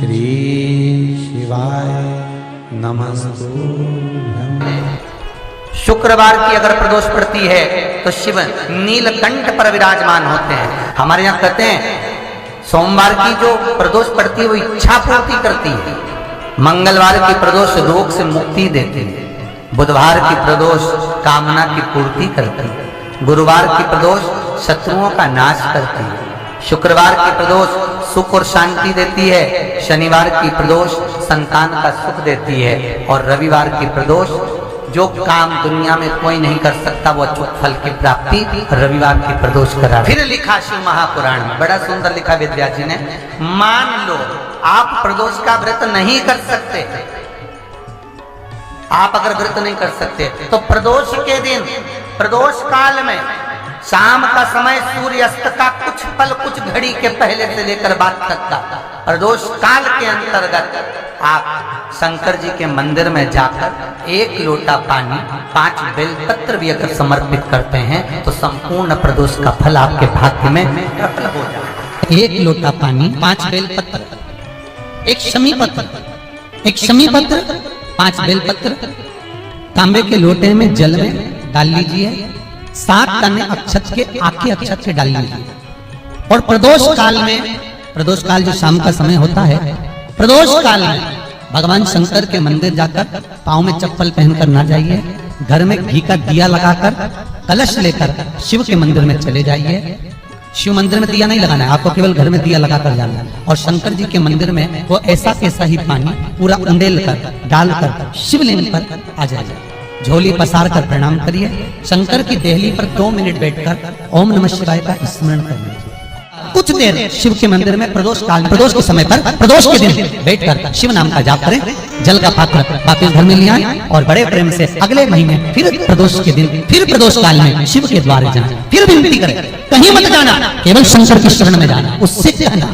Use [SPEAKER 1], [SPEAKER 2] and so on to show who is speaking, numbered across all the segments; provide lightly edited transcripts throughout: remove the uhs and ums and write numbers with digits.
[SPEAKER 1] श्री शिवाय नमस्तुभ्यं।
[SPEAKER 2] शुक्रवार की अगर प्रदोष पड़ती है तो शिव नीलकंठ पर विराजमान होते हैं। हमारे यहाँ कहते हैं सोमवार की जो प्रदोष पड़ती है वो इच्छा पूर्ति करती है, मंगलवार की प्रदोष रोग से मुक्ति देती है, बुधवार की प्रदोष कामना की पूर्ति करती है, गुरुवार की प्रदोष शत्रुओं का नाश करती है, शुक्रवार की प्रदोष सुख और शांति देती है, शनिवार की प्रदोष संतान का सुख देती है और रविवार की प्रदोष जो काम दुनिया में कोई नहीं कर सकता वो अचूक फल की प्राप्ति रविवार की प्रदोष करा। फिर लिखा शिव महापुराण में, बड़ा सुंदर लिखा वेदव्यास जी ने, मान लो आप प्रदोष का व्रत नहीं कर सकते, आप अगर व्रत नहीं कर सकते तो प्रदोष के दिन प्रदोष काल में शाम का समय सूर्यास्त का कुछ पल कुछ घड़ी के पहले से लेकर बाद तक का प्रदोष काल के अंतर्गत आप शंकर जी के मंदिर में जाकर 1 लोटा पानी 5 बेलपत्र भी अगर समर्पित करते हैं तो संपूर्ण प्रदोष का फल आपके भाग्य में प्रकट हो जाए।
[SPEAKER 3] 1 लोटा पानी 5 बेलपत्र, एक शमी पत्र, 5 बेलपत्र तांबे के लोटे में जल में डाल लीजिए, 7 दाने अक्षत के आखे अक्षत से डाल लीजिए और प्रदोष काल जो शाम का समय होता है, प्रदोष काल में भगवान शंकर के मंदिर जाकर पांव में चप्पल पहनकर ना जाइए, घर में घी का दिया लगाकर कलश लेकर शिव के मंदिर में चले जाइए। शिव मंदिर में दिया नहीं लगाना है आपको, केवल घर में दिया लगाकर जाना है और शंकर जी के मंदिर में वो ऐसा ही पानी पूरा उंडेल कर डालकर शिवलिंग पर आ जाइए, झोली पसार कर प्रणाम करिए, शंकर की देहली पर 2 मिनट बैठकर ओम नमः शिवाय का स्मरण कर लीजिए। कुछ देर शिव के मंदिर में प्रदोष के समय पर प्रदोष के दिन बैठकर शिव नाम का जाप करें, जल का पात्र वापस घर में ले आए और बड़े प्रेम से अगले महीने फिर प्रदोष के दिन फिर प्रदोष काल में शिव के द्वारे जाना, फिर विनती करें, कहीं मत जाना, केवल शंकर की शरण में जाना, उससे कहना,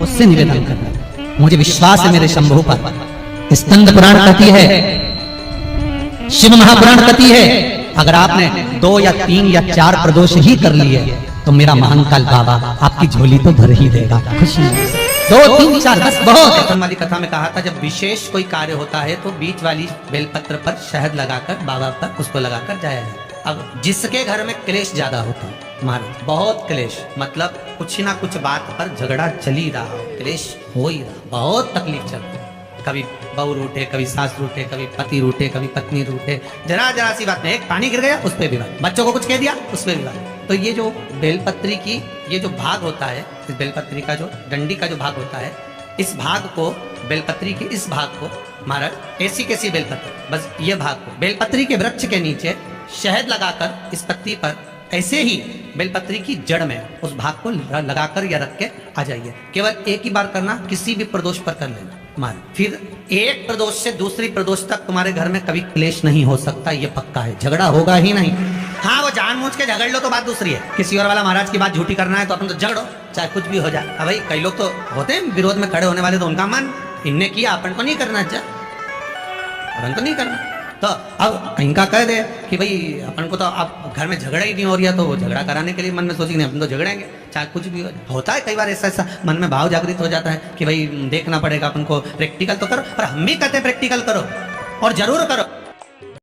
[SPEAKER 3] उससे निवेदन करना, मुझे विश्वास है मेरे शंभु पर। स्कंद पुराण कहती है, शिव महापुराण कहती है, अगर आपने 2 या 3 या 4 प्रदोष ही कर लिए तो मेरा महाकाल बाबा आपकी झोली तो भर ही देगा। खुशी 2 3 4 10 बहुत।
[SPEAKER 2] वाली कथा में कहा था जब विशेष कोई कार्य होता है तो बीच वाली बेलपत्र पर शहद लगाकर बाबा पर उसको लगाकर जाया जाए। अब जिसके घर में क्लेश ज्यादा होता है, महाराज बहुत क्लेश, मतलब कुछ ना कुछ बात पर झगड़ा चल ही रहा हो, क्लेश हो ही रहा, बहुत तकलीफ चलती है, कभी बहू रूठे, कभी सास रूठे, कभी पति रूठे, कभी पत्नी रूठे, जरा सी बात में एक पानी गिर गया उस पर विवाद, बच्चों को कुछ कह दिया उस पर विवाद। तो ये जो बेलपत्री की ये जो भाग होता है, इस बेलपत्री का जो डंडी का जो भाग होता है, इस भाग को बेलपत्री के इस भाग को महाराज ऐसी कैसी बेलपत्री, बस ये भाग को बेलपत्री के वृक्ष के नीचे शहद लगाकर इस पत्ती पर ऐसे ही बेलपत्री की जड़ में उस भाग को लगाकर या रख के आ जाइए। केवल एक ही बार करना, किसी भी प्रदोष पर कर लेना मान, फिर एक प्रदोष से दूसरी प्रदोष तक तुम्हारे घर में कभी क्लेश नहीं हो सकता, ये पक्का है, झगड़ा होगा ही नहीं। हाँ वो जानबूझ के झगड़ लो तो बात दूसरी है, किसी और वाला महाराज की बात झूठी करना है तो अपन तो झगड़ो, चाहे कुछ भी हो जाए। अब भाई कई लोग तो होते हैं विरोध में खड़े होने वाले, तो उनका मन इनने किया अपन को नहीं करना, अच्छा अपन को नहीं करना, तो अब कहीं का कह दे कि भाई अपन को तो अब घर में झगड़ा ही नहीं हो रहा, तो वो झगड़ा कराने के लिए मन में सोचेंगे अपन तो झगड़ेंगे, चाहे कुछ भी होता है। कई बार ऐसा मन में भाव जागृत हो जाता है कि भाई देखना पड़ेगा अपन को, प्रैक्टिकल तो करो, और हम भी कहते हैं प्रैक्टिकल करो और जरूर करो।